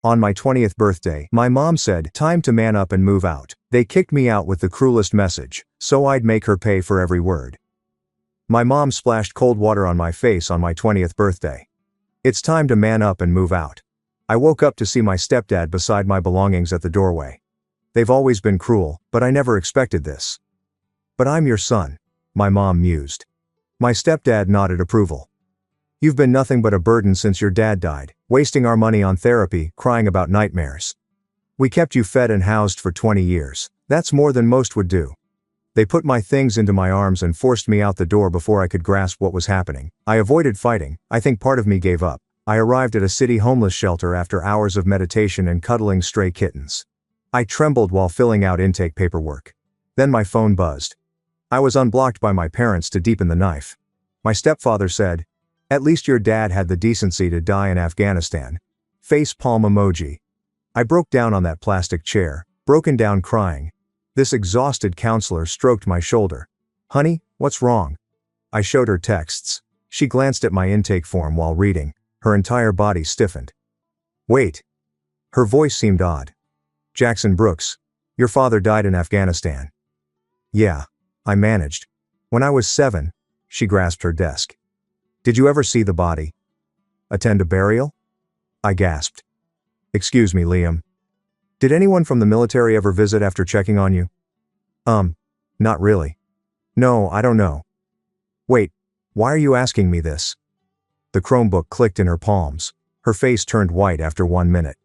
On my 20th birthday, my mom said, "Time to man up and move out." They kicked me out with the cruelest message, so I'd make her pay for every word. My mom splashed cold water on my face on my 20th birthday. It's time to man up and move out. I woke up to see my stepdad beside my belongings at the doorway. They've always been cruel, but I never expected this. "But I'm your son," my mom mused. My stepdad nodded approval. "You've been nothing but a burden since your dad died, wasting our money on therapy, crying about nightmares. We kept you fed and housed for 20 years. That's more than most would do." They put my things into my arms and forced me out the door before I could grasp what was happening. I avoided fighting. I think part of me gave up. I arrived at a city homeless shelter after hours of meditation and cuddling stray kittens. I trembled while filling out intake paperwork. Then my phone buzzed. I was unblocked by my parents to deepen the knife. My stepfather said, "At least your dad had the decency to die in Afghanistan." Face palm emoji. I broke down on that plastic chair, broken down crying. This exhausted counselor stroked my shoulder. "Honey, what's wrong?" I showed her texts. She glanced at my intake form while reading. Her entire body stiffened. "Wait." Her voice seemed odd. "Jackson Brooks, your father died in Afghanistan." "Yeah," I managed. "When I was 7, she grasped her desk. "Did you ever see the body? Attend a burial?" I gasped. "Excuse me, Liam. Did anyone from the military ever visit after checking on you?" Not really. "No, I don't know." "Wait, why are you asking me this?" The Chromebook clicked in her palms. Her face turned white after 1 minute.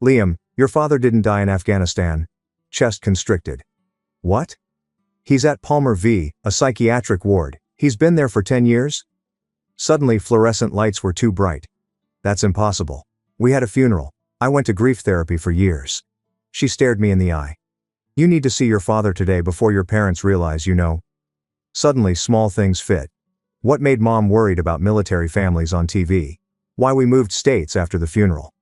"Liam, your father didn't die in Afghanistan." Chest constricted. "What?" "He's at Palmer V, a psychiatric ward. He's been there for 10 years? Suddenly fluorescent lights were too bright. "That's impossible. We had a funeral. I went to grief therapy for years." She stared me in the eye. "You need to see your father today before your parents realize you know." Suddenly small things fit. What made mom worried about military families on TV? Why we moved states after the funeral?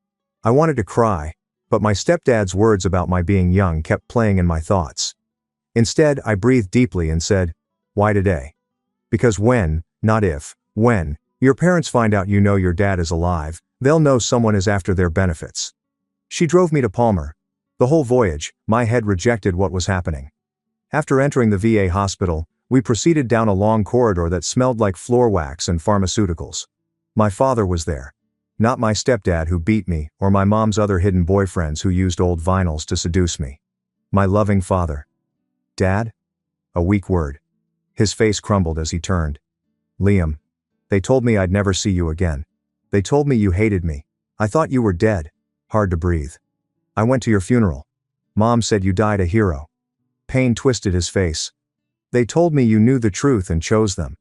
I wanted to cry, but my stepdad's words about my being young kept playing in my thoughts. Instead, I breathed deeply and said, "Why today?" "Because when, not if, when, your parents find out you know your dad is alive, they'll know someone is after their benefits." She drove me to Palmer. The whole voyage, my head rejected what was happening. After entering the VA hospital, we proceeded down a long corridor that smelled like floor wax and pharmaceuticals. My father was there. Not my stepdad who beat me, or my mom's other hidden boyfriends who used old vinyls to seduce me. My loving father. "Dad?" A weak word. His face crumbled as he turned. "Liam. They told me I'd never see you again. They told me you hated me. I thought you were dead." Hard to breathe. "I went to your funeral. Mom said you died a hero." Pain twisted his face. "They told me you knew the truth and chose them."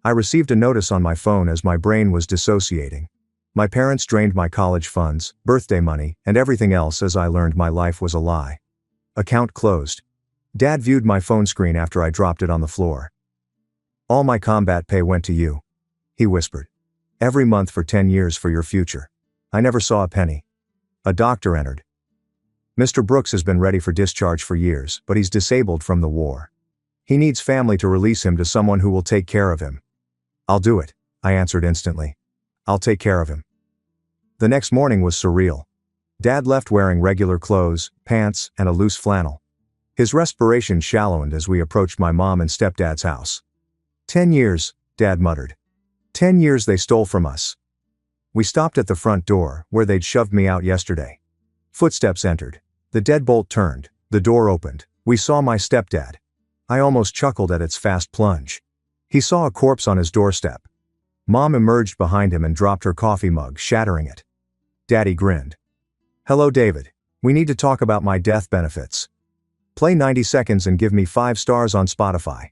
I received a notice on my phone as my brain was dissociating. My parents drained my college funds, birthday money, and everything else as I learned my life was a lie. Account closed. Dad viewed my phone screen after I dropped it on the floor. "All my combat pay went to you," he whispered. "Every month for 10 years for your future. I never saw a penny." A doctor entered. "Mr. Brooks has been ready for discharge for years, but he's disabled from the war. He needs family to release him to someone who will take care of him." "I'll do it," I answered instantly. "I'll take care of him." The next morning was surreal. Dad left wearing regular clothes, pants, and a loose flannel. His respiration shallowed as we approached my mom and stepdad's house. 10 years, Dad muttered. 10 years they stole from us." We stopped at the front door, where they'd shoved me out yesterday. Footsteps entered. The deadbolt turned. The door opened. We saw my stepdad. I almost chuckled at its fast plunge. He saw a corpse on his doorstep. Mom emerged behind him and dropped her coffee mug, shattering it. Daddy grinned. "Hello, David. We need to talk about my death benefits. Play 90 seconds and give me 5 stars on Spotify.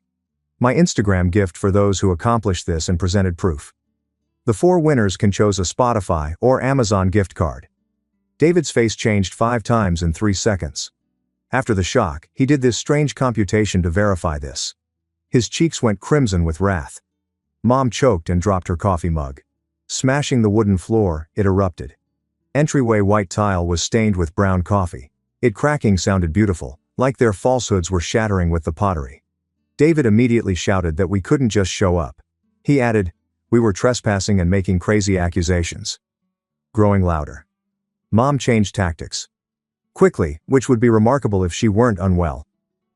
My Instagram gift for those who accomplished this and presented proof. The 4 winners can choose a Spotify or Amazon gift card." David's face changed 5 times in 3 seconds. After the shock, he did this strange computation to verify this. His cheeks went crimson with wrath. Mom choked and dropped her coffee mug. Smashing the wooden floor, it erupted. Entryway white tile was stained with brown coffee. It cracking sounded beautiful, like their falsehoods were shattering with the pottery. David immediately shouted that we couldn't just show up. He added, "We were trespassing and making crazy accusations." Growing louder. Mom changed tactics. Quickly, which would be remarkable if she weren't unwell.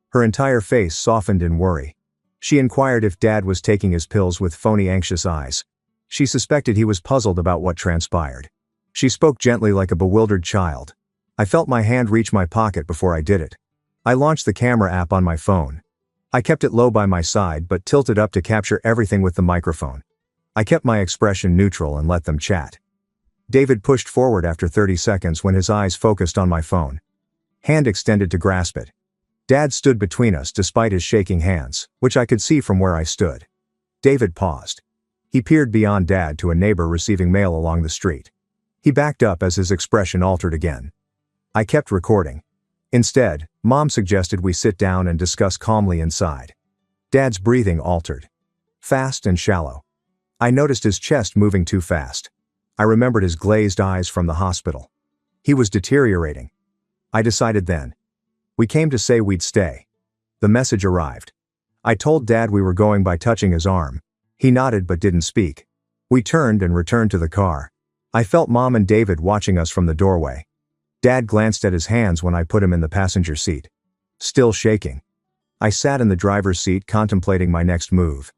Her entire face softened in worry. She inquired if Dad was taking his pills with phony anxious eyes. She suspected he was puzzled about what transpired. She spoke gently like a bewildered child. I felt my hand reach my pocket before I did it. I launched the camera app on my phone. I kept it low by my side but tilted up to capture everything with the microphone. I kept my expression neutral and let them chat. David pushed forward after 30 seconds when his eyes focused on my phone. Hand extended to grasp it. Dad stood between us despite his shaking hands, which I could see from where I stood. David paused. He peered beyond Dad to a neighbor receiving mail along the street. He backed up as his expression altered again. I kept recording. Instead, Mom suggested we sit down and discuss calmly inside. Dad's breathing altered. Fast and shallow. I noticed his chest moving too fast. I remembered his glazed eyes from the hospital. He was deteriorating. I decided then. We came to say we'd stay. The message arrived. I told Dad we were going by touching his arm. He nodded but didn't speak. We turned and returned to the car. I felt Mom and David watching us from the doorway. Dad glanced at his hands when I put him in the passenger seat. Still shaking. I sat in the driver's seat contemplating my next move.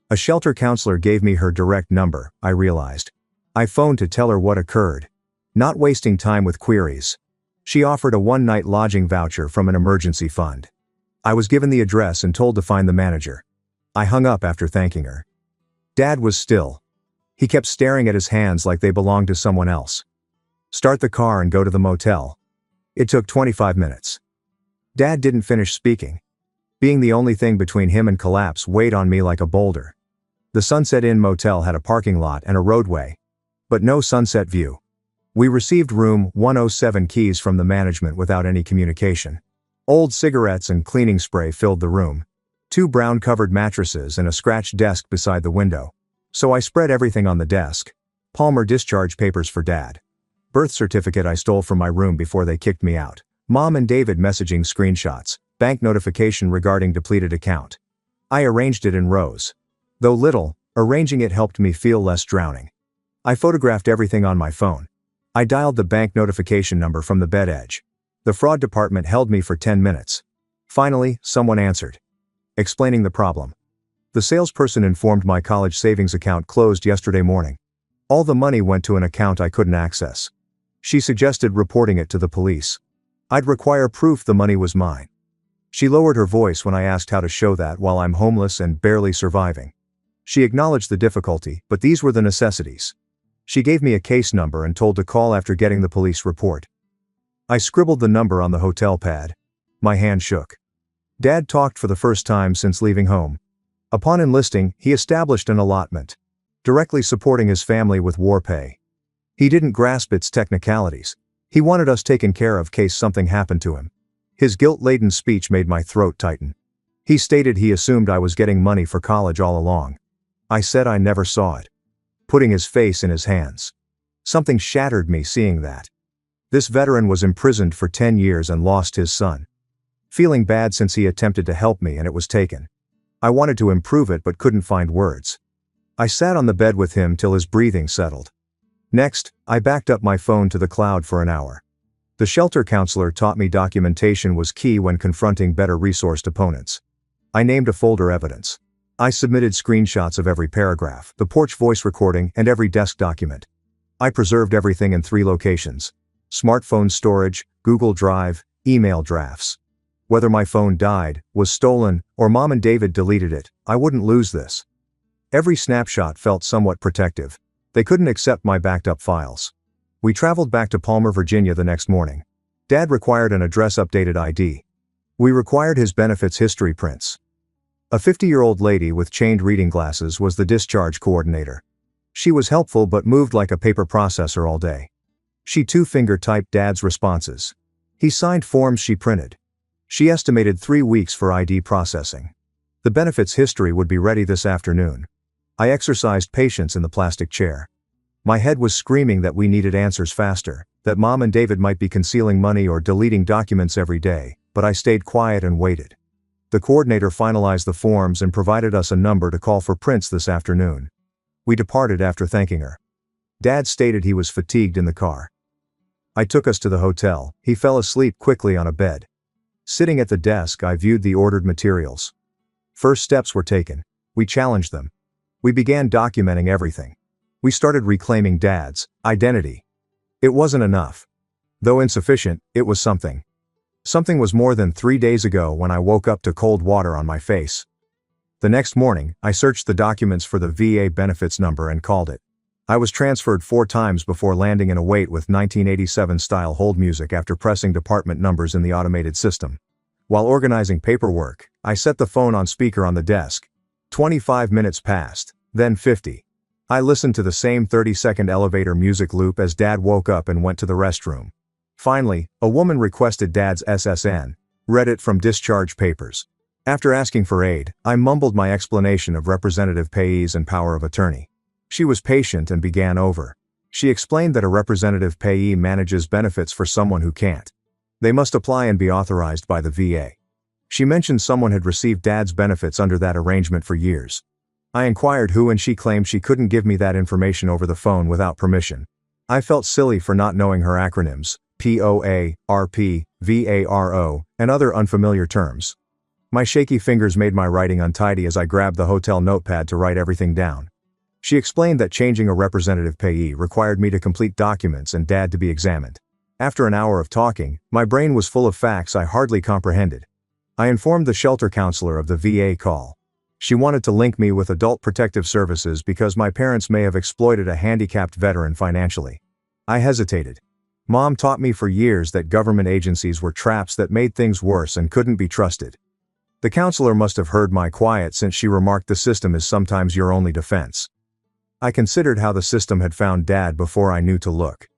A shelter counselor gave me her direct number, I realized. I phoned to tell her what occurred. Not wasting time with queries. She offered a one-night lodging voucher from an emergency fund. I was given the address and told to find the manager. I hung up after thanking her. Dad was still. He kept staring at his hands like they belonged to someone else. Start the car and go to the motel. It took 25 minutes. Dad didn't finish speaking. Being the only thing between him and collapse weighed on me like a boulder. The Sunset Inn Motel had a parking lot and a roadway, but no sunset view. We received room 107 keys from the management without any communication. Old cigarettes and cleaning spray filled the room. 2 brown-covered mattresses and a scratched desk beside the window. So I spread everything on the desk. Palmer discharge papers for Dad. Birth certificate I stole from my room before they kicked me out. Mom and David messaging screenshots. Bank notification regarding depleted account. I arranged it in rows. Though little, arranging it helped me feel less drowning. I photographed everything on my phone. I dialed the bank notification number from the bed edge. The fraud department held me for 10 minutes. Finally, someone answered. Explaining the problem. The salesperson informed my college savings account closed yesterday morning. All the money went to an account I couldn't access. She suggested reporting it to the police. I'd require proof the money was mine. She lowered her voice when I asked how to show that while I'm homeless and barely surviving. She acknowledged the difficulty, but these were the necessities. She gave me a case number and told to call after getting the police report. I scribbled the number on the hotel pad. My hand shook. Dad talked for the first time since leaving home. Upon enlisting, he established an allotment, directly supporting his family with war pay. He didn't grasp its technicalities. He wanted us taken care of case something happened to him. His guilt-laden speech made my throat tighten. He stated he assumed I was getting money for college all along. I said I never saw it. Putting his face in his hands. Something shattered me seeing that. This veteran was imprisoned for 10 years and lost his son. Feeling bad since he attempted to help me and it was taken. I wanted to improve it but couldn't find words. I sat on the bed with him till his breathing settled. Next, I backed up my phone to the cloud for an hour. The shelter counselor taught me documentation was key when confronting better-resourced opponents. I named a folder evidence. I submitted screenshots of every paragraph, the porch voice recording, and every desk document. I preserved everything in 3 locations. Smartphone storage, Google Drive, email drafts. Whether my phone died, was stolen, or Mom and David deleted it, I wouldn't lose this. Every snapshot felt somewhat protective. They couldn't accept my backed-up files. We traveled back to Palmer, Virginia the next morning. Dad required an address-updated ID. We required his benefits history prints. A 50-year-old lady with chained reading glasses was the discharge coordinator. She was helpful but moved like a paper processor all day. She 2-finger typed Dad's responses. He signed forms she printed. She estimated 3 weeks for ID processing. The benefits history would be ready this afternoon. I exercised patience in the plastic chair. My head was screaming that we needed answers faster, that Mom and David might be concealing money or deleting documents every day, but I stayed quiet and waited. The coordinator finalized the forms and provided us a number to call for prints this afternoon. We departed after thanking her. Dad stated he was fatigued in the car. I took us to the hotel. He fell asleep quickly on a bed. Sitting at the desk, I viewed the ordered materials. First steps were taken. We challenged them. We began documenting everything. We started reclaiming Dad's identity. It wasn't enough. Though insufficient, it was something. Something was more than 3 days ago when I woke up to cold water on my face. The next morning, I searched the documents for the VA benefits number and called it. I was transferred 4 times before landing in a wait with 1987-style hold music after pressing department numbers in the automated system. While organizing paperwork, I set the phone on speaker on the desk. 25 minutes passed, then 50. I listened to the same 30-second elevator music loop as Dad woke up and went to the restroom. Finally, a woman requested Dad's SSN, read it from discharge papers. After asking for aid, I mumbled my explanation of representative payees and power of attorney. She was patient and began over. She explained that a representative payee manages benefits for someone who can't. They must apply and be authorized by the VA. She mentioned someone had received Dad's benefits under that arrangement for years. I inquired who, and she claimed she couldn't give me that information over the phone without permission. I felt silly for not knowing her acronyms, POA, RP, VARO, and other unfamiliar terms. My shaky fingers made my writing untidy as I grabbed the hotel notepad to write everything down. She explained that changing a representative payee required me to complete documents and Dad to be examined. After an hour of talking, my brain was full of facts I hardly comprehended. I informed the shelter counselor of the VA call. She wanted to link me with Adult Protective Services because my parents may have exploited a handicapped veteran financially. I hesitated. Mom taught me for years that government agencies were traps that made things worse and couldn't be trusted. The counselor must have heard my quiet since she remarked the system is sometimes your only defense. I considered how the system had found Dad before I knew to look.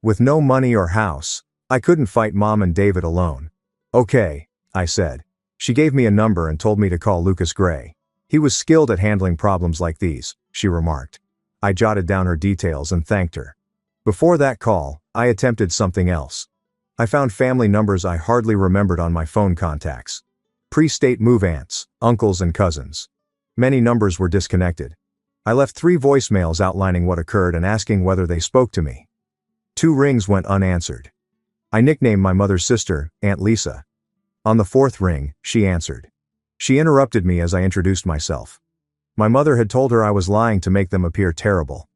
With no money or house, I couldn't fight Mom and David alone. Okay, I said. She gave me a number and told me to call Lucas Gray. He was skilled at handling problems like these, she remarked. I jotted down her details and thanked her. Before that call, I attempted something else. I found family numbers I hardly remembered on my phone contacts. Pre-state move-aunts, uncles and cousins. Many numbers were disconnected. I left 3 voicemails outlining what occurred and asking whether they spoke to me. 2 rings went unanswered. I nicknamed my mother's sister, Aunt Lisa. On the 4th ring, she answered. She interrupted me as I introduced myself. My mother had told her I was lying to make them appear terrible.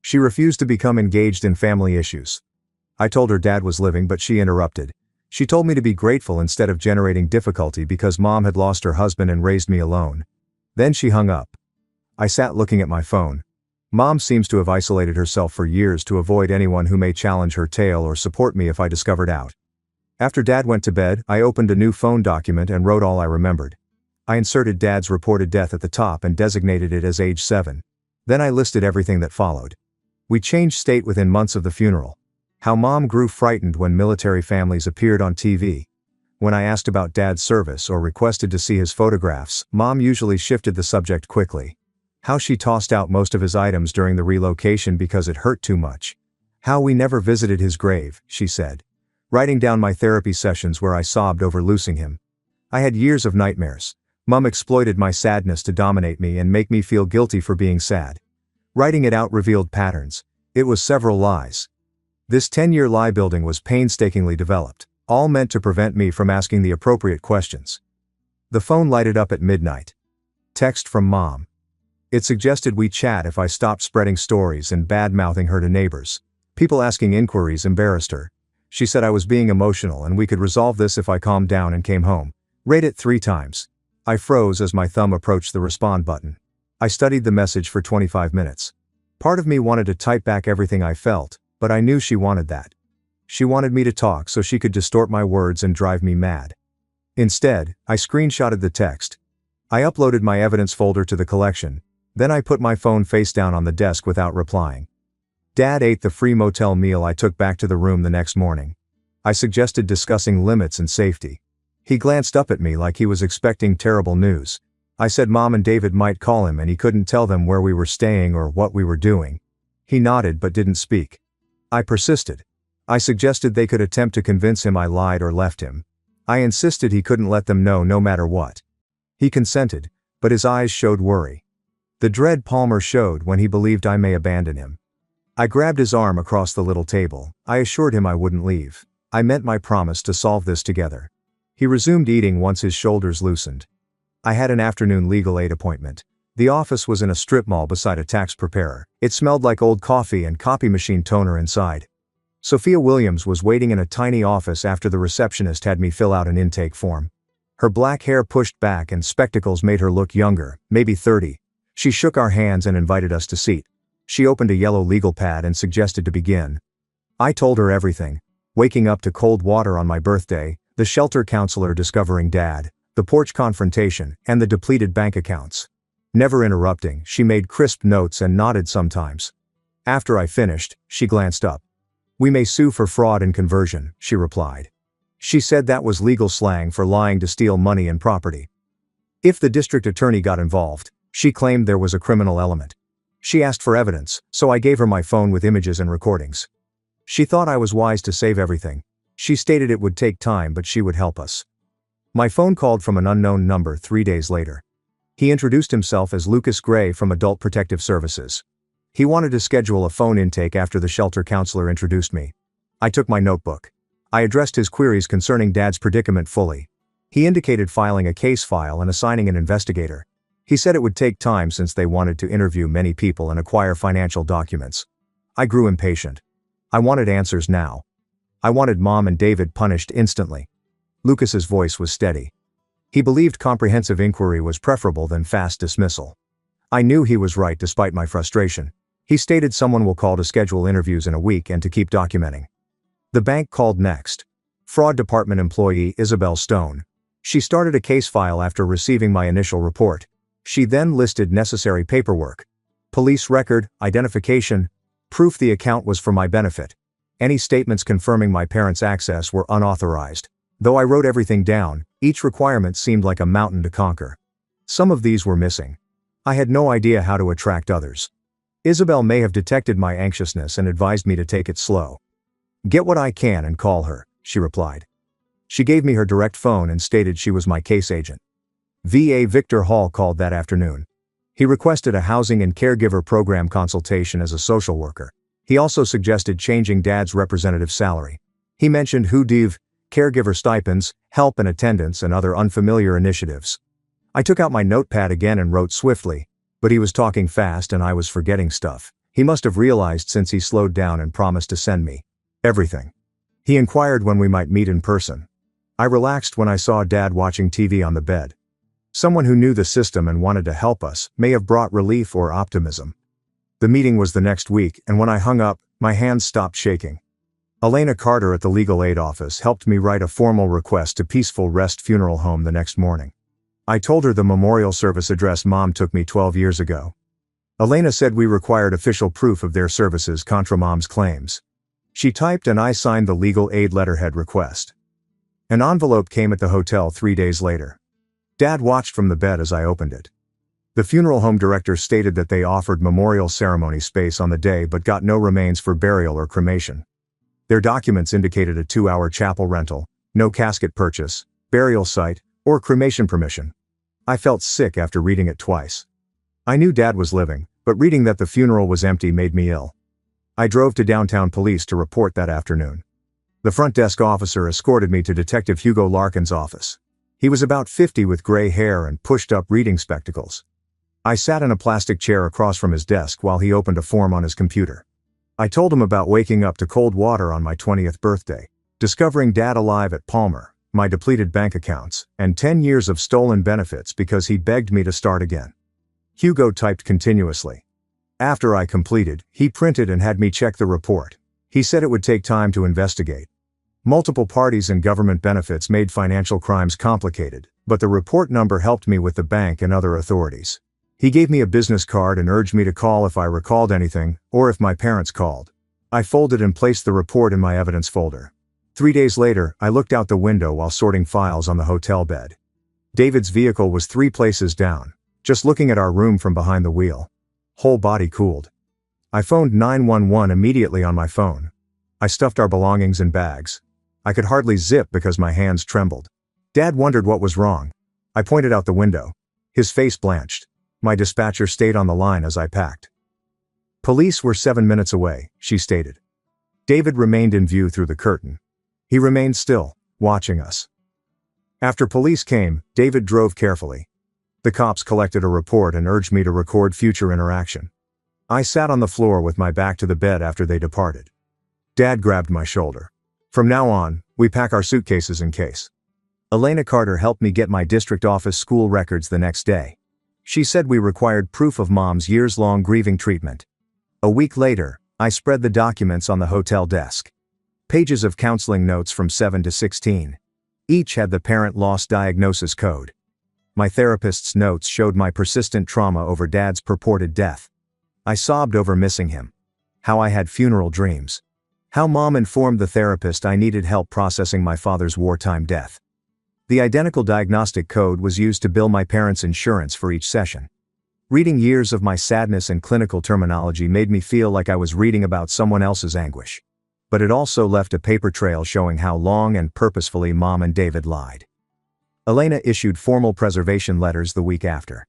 She refused to become engaged in family issues. I told her Dad was living, but she interrupted. She told me to be grateful instead of generating difficulty because Mom had lost her husband and raised me alone. Then she hung up. I sat looking at my phone. Mom seems to have isolated herself for years to avoid anyone who may challenge her tale or support me if I discovered out. After Dad went to bed, I opened a new phone document and wrote all I remembered. I inserted Dad's reported death at the top and designated it as age 7. Then I listed everything that followed. We changed state within months of the funeral. How Mom grew frightened when military families appeared on TV. When I asked about Dad's service or requested to see his photographs, Mom usually shifted the subject quickly. How she tossed out most of his items during the relocation because it hurt too much. How we never visited his grave, she said. Writing down my therapy sessions where I sobbed over losing him. I had years of nightmares. Mom exploited my sadness to dominate me and make me feel guilty for being sad. Writing it out revealed patterns. It was several lies. This 10-year lie building was painstakingly developed, all meant to prevent me from asking the appropriate questions. The phone lighted up at midnight. Text from Mom. It suggested we chat if I stopped spreading stories and bad-mouthing her to neighbors. People asking inquiries embarrassed her. She said I was being emotional and we could resolve this if I calmed down and came home. Read it 3 times. I froze as my thumb approached the respond button. I studied the message for 25 minutes. Part of me wanted to type back everything I felt, but I knew she wanted that. She wanted me to talk so she could distort my words and drive me mad. Instead, I screenshotted the text. I uploaded my evidence folder to the collection. Then I put my phone face down on the desk without replying. Dad ate the free motel meal I took back to the room the next morning. I suggested discussing limits and safety. He glanced up at me like he was expecting terrible news. I said Mom and David might call him and he couldn't tell them where we were staying or what we were doing. He nodded but didn't speak. I persisted. I suggested they could attempt to convince him I lied or left him. I insisted he couldn't let them know no matter what. He consented, but his eyes showed worry. The dread Palmer showed when he believed I may abandon him. I grabbed his arm across the little table. I assured him I wouldn't leave. I meant my promise to solve this together. He resumed eating once his shoulders loosened. I had an afternoon legal aid appointment. The office was in a strip mall beside a tax preparer. It smelled like old coffee and copy machine toner inside. Sophia Williams was waiting in a tiny office after the receptionist had me fill out an intake form. Her black hair pushed back and spectacles made her look younger, maybe 30. She shook our hands and invited us to seat. She opened a yellow legal pad and suggested to begin. I told her everything. Waking up to cold water on my birthday, the shelter counselor discovering Dad, the porch confrontation, and the depleted bank accounts. Never interrupting, she made crisp notes and nodded sometimes. After I finished, she glanced up. "We may sue for fraud and conversion," she replied. She said that was legal slang for lying to steal money and property. If the district attorney got involved, she claimed there was a criminal element. She asked for evidence, so I gave her my phone with images and recordings. She thought I was wise to save everything. She stated it would take time but she would help us. My phone called from an unknown number 3 days later. He introduced himself as Lucas Gray from Adult Protective Services. He wanted to schedule a phone intake after the shelter counselor introduced me. I took my notebook. I addressed his queries concerning Dad's predicament fully. He indicated filing a case file and assigning an investigator. He said it would take time since they wanted to interview many people and acquire financial documents. I grew impatient. I wanted answers now. I wanted Mom and David punished instantly. Lucas's voice was steady. He believed comprehensive inquiry was preferable than fast dismissal. I knew he was right despite my frustration. He stated someone will call to schedule interviews in a week and to keep documenting. The bank called next. Fraud Department employee Isabel Stone. She started a case file after receiving my initial report. She then listed necessary paperwork. Police record, identification, proof the account was for my benefit. Any statements confirming my parents' access were unauthorized. Though I wrote everything down, each requirement seemed like a mountain to conquer. Some of these were missing. I had no idea how to attract others. Isabel may have detected my anxiousness and advised me to take it slow. "Get what I can and call her," she replied. She gave me her direct phone and stated she was my case agent. VA Victor Hall called that afternoon. He requested a housing and caregiver program consultation as a social worker. He also suggested changing Dad's representative salary. He mentioned HUDIV, caregiver stipends, help and attendance and other unfamiliar initiatives. I took out my notepad again and wrote swiftly, but he was talking fast and I was forgetting stuff. He must have realized since he slowed down and promised to send me everything. He inquired when we might meet in person. I relaxed when I saw Dad watching TV on the bed. Someone who knew the system and wanted to help us may have brought relief or optimism. The meeting was the next week, and when I hung up, my hands stopped shaking. Elena Carter at the legal aid office helped me write a formal request to Peaceful Rest Funeral Home the next morning. I told her the memorial service address Mom took me 12 years ago. Elena said we required official proof of their services contra Mom's claims. She typed and I signed the legal aid letterhead request. An envelope came at the hotel 3 days later. Dad watched from the bed as I opened it. The funeral home director stated that they offered memorial ceremony space on the day but got no remains for burial or cremation. Their documents indicated a 2-hour chapel rental, no casket purchase, burial site, or cremation permission. I felt sick after reading it twice. I knew Dad was living, but reading that the funeral was empty made me ill. I drove to downtown police to report that afternoon. The front desk officer escorted me to Detective Hugo Larkin's office. He was about 50 with gray hair and pushed-up reading spectacles. I sat in a plastic chair across from his desk while he opened a form on his computer. I told him about waking up to cold water on my 20th birthday, discovering Dad alive at Palmer, my depleted bank accounts, and 10 years of stolen benefits because he begged me to start again. Hugo typed continuously. After I completed, he printed and had me check the report. He said it would take time to investigate. Multiple parties and government benefits made financial crimes complicated, but the report number helped me with the bank and other authorities. He gave me a business card and urged me to call if I recalled anything, or if my parents called. I folded and placed the report in my evidence folder. 3 days later, I looked out the window while sorting files on the hotel bed. David's vehicle was 3 places down, just looking at our room from behind the wheel. Whole body cooled. I phoned 911 immediately on my phone. I stuffed our belongings in bags. I could hardly zip because my hands trembled. Dad wondered what was wrong. I pointed out the window. His face blanched. My dispatcher stayed on the line as I packed. Police were 7 minutes away, she stated. David remained in view through the curtain. He remained still, watching us. After police came, David drove carefully. The cops collected a report and urged me to record future interaction. I sat on the floor with my back to the bed after they departed. Dad grabbed my shoulder. From now on, we pack our suitcases in case. Elena Carter helped me get my district office school records the next day. She said we required proof of Mom's years-long grieving treatment. A week later, I spread the documents on the hotel desk. Pages of counseling notes from 7 to 16. Each had the parent loss diagnosis code. My therapist's notes showed my persistent trauma over Dad's purported death. I sobbed over missing him. How I had funeral dreams. How Mom informed the therapist I needed help processing my father's wartime death. The identical diagnostic code was used to bill my parents' insurance for each session. Reading years of my sadness and clinical terminology made me feel like I was reading about someone else's anguish. But it also left a paper trail showing how long and purposefully Mom and David lied. Elena issued formal preservation letters the week after.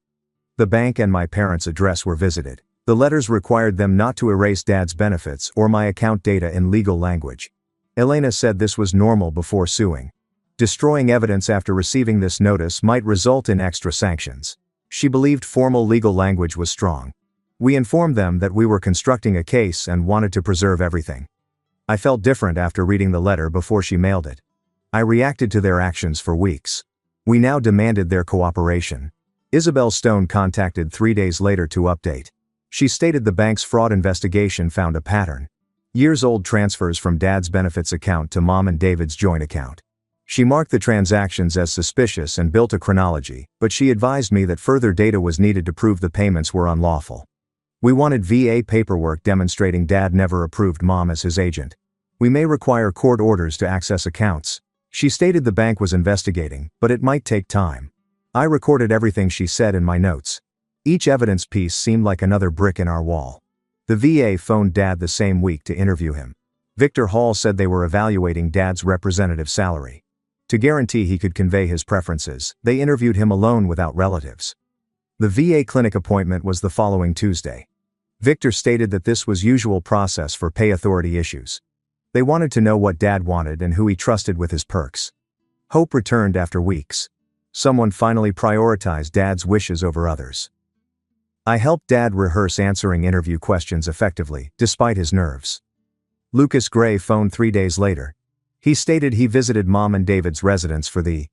The bank and my parents' address were visited. The letters required them not to erase Dad's benefits or my account data in legal language. Elena said this was normal before suing. Destroying evidence after receiving this notice might result in extra sanctions. She believed formal legal language was strong. We informed them that we were constructing a case and wanted to preserve everything. I felt different after reading the letter before she mailed it. I reacted to their actions for weeks. We now demanded their cooperation. Isabel Stone contacted 3 days later to update. She stated the bank's fraud investigation found a pattern. Years-old transfers from Dad's benefits account to Mom and David's joint account. She marked the transactions as suspicious and built a chronology, but she advised me that further data was needed to prove the payments were unlawful. We wanted VA paperwork demonstrating Dad never approved Mom as his agent. We may require court orders to access accounts. She stated the bank was investigating, but it might take time. I recorded everything she said in my notes. Each evidence piece seemed like another brick in our wall. The VA phoned Dad the same week to interview him. Victor Hall said they were evaluating Dad's representative salary. To guarantee he could convey his preferences, they interviewed him alone without relatives. The VA clinic appointment was the following Tuesday. Victor stated that this was usual process for pay authority issues. They wanted to know what Dad wanted and who he trusted with his perks. Hope returned after weeks. Someone finally prioritized Dad's wishes over others. I helped Dad rehearse answering interview questions effectively, despite his nerves. Lucas Gray phoned 3 days later. He stated he visited Mom and David's residence for the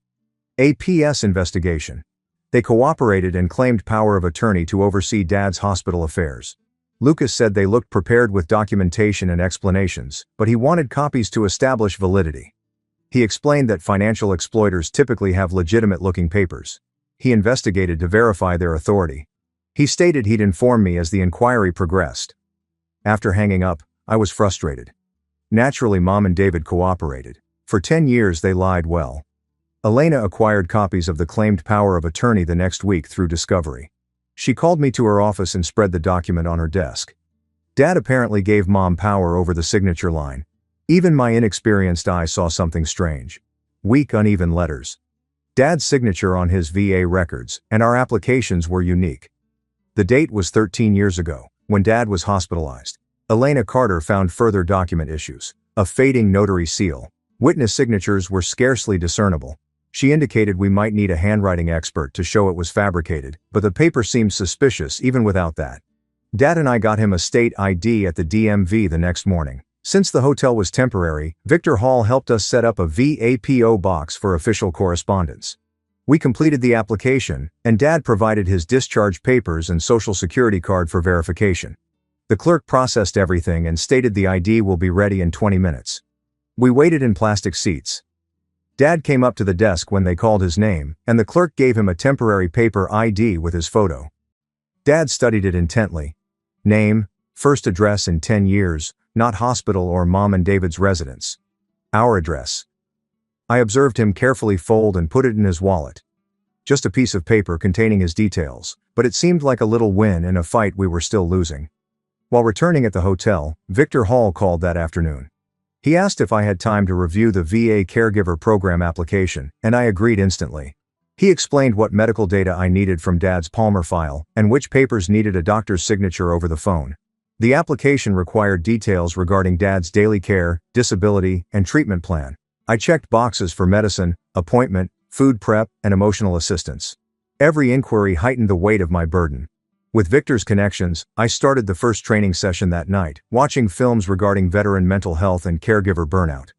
APS investigation. They cooperated and claimed power of attorney to oversee Dad's hospital affairs. Lucas said they looked prepared with documentation and explanations, but he wanted copies to establish validity. He explained that financial exploiters typically have legitimate-looking papers. He investigated to verify their authority. He stated he'd inform me as the inquiry progressed. After hanging up, I was frustrated. Naturally, Mom and David cooperated. For 10 years they lied well. Elena acquired copies of the claimed power of attorney the next week through discovery. She called me to her office and spread the document on her desk. Dad apparently gave Mom power over the signature line. Even my inexperienced eye saw something strange. Weak, uneven letters. Dad's signature on his VA records and our applications were unique. The date was 13 years ago, when Dad was hospitalized. Elena Carter found further document issues. A fading notary seal. Witness signatures were scarcely discernible. She indicated we might need a handwriting expert to show it was fabricated, but the paper seemed suspicious even without that. Dad and I got him a state ID at the DMV the next morning. Since the hotel was temporary, Victor Hall helped us set up a VAPO box for official correspondence. We completed the application, and Dad provided his discharge papers and social security card for verification. The clerk processed everything and stated the ID will be ready in 20 minutes. We waited in plastic seats. Dad came up to the desk when they called his name, and the clerk gave him a temporary paper ID with his photo. Dad studied it intently. Name, first address in 10 years, not hospital or Mom and David's residence. Our address. I observed him carefully fold and put it in his wallet. Just a piece of paper containing his details, but it seemed like a little win in a fight we were still losing. While returning at the hotel, Victor Hall called that afternoon. He asked if I had time to review the VA Caregiver Program application, and I agreed instantly. He explained what medical data I needed from Dad's Palmer file, and which papers needed a doctor's signature over the phone. The application required details regarding Dad's daily care, disability, and treatment plan. I checked boxes for medicine, appointment, food prep, and emotional assistance. Every inquiry heightened the weight of my burden. With Victor's connections, I started the first training session that night, watching films regarding veteran mental health and caregiver burnout.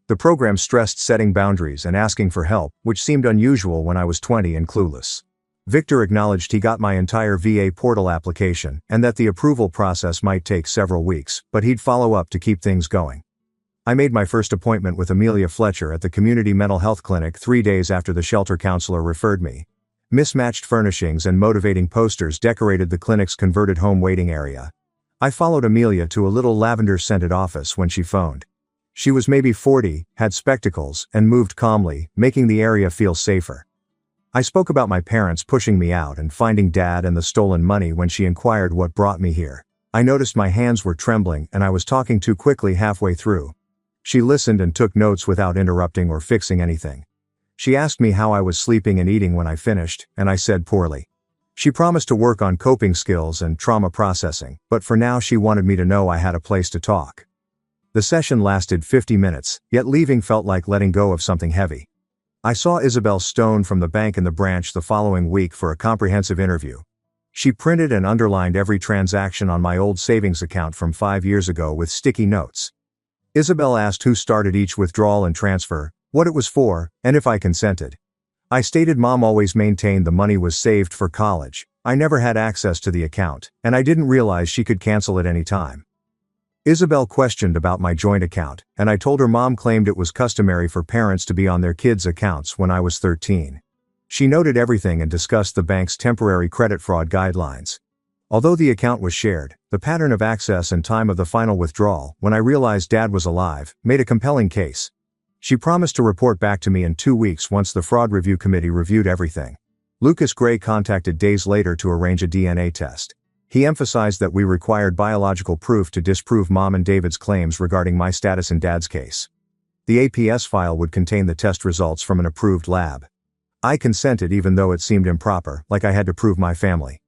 The program stressed setting boundaries and asking for help, which seemed unusual when I was 20 and clueless. Victor acknowledged he got my entire VA portal application and that the approval process might take several weeks, but he'd follow up to keep things going. I made my first appointment with Amelia Fletcher at the community mental health clinic 3 days after the shelter counselor referred me. Mismatched furnishings and motivating posters decorated the clinic's converted home waiting area. I followed Amelia to a little lavender-scented office when she phoned. She was maybe 40, had spectacles, and moved calmly, making the area feel safer. I spoke about my parents pushing me out and finding Dad and the stolen money when she inquired what brought me here. I noticed my hands were trembling and I was talking too quickly halfway through. She listened and took notes without interrupting or fixing anything. She asked me how I was sleeping and eating when I finished, and I said poorly. She promised to work on coping skills and trauma processing, but for now she wanted me to know I had a place to talk. The session lasted 50 minutes, yet leaving felt like letting go of something heavy. I saw Isabel Stone from the bank in the branch the following week for a comprehensive interview. She printed and underlined every transaction on my old savings account from 5 years ago with sticky notes. Isabel asked who started each withdrawal and transfer, what it was for, and if I consented. I stated Mom always maintained the money was saved for college. I never had access to the account, and I didn't realize she could cancel at any time. Isabel questioned about my joint account, and I told her Mom claimed it was customary for parents to be on their kids' accounts when I was 13. She noted everything and discussed the bank's temporary credit fraud guidelines. Although the account was shared, the pattern of access and time of the final withdrawal, when I realized Dad was alive, made a compelling case. She promised to report back to me in 2 weeks once the fraud review committee reviewed everything. Lucas Gray contacted days later to arrange a DNA test. He emphasized that we required biological proof to disprove Mom and David's claims regarding my status in Dad's case. The APS file would contain the test results from an approved lab. I consented even though it seemed improper, like I had to prove my family.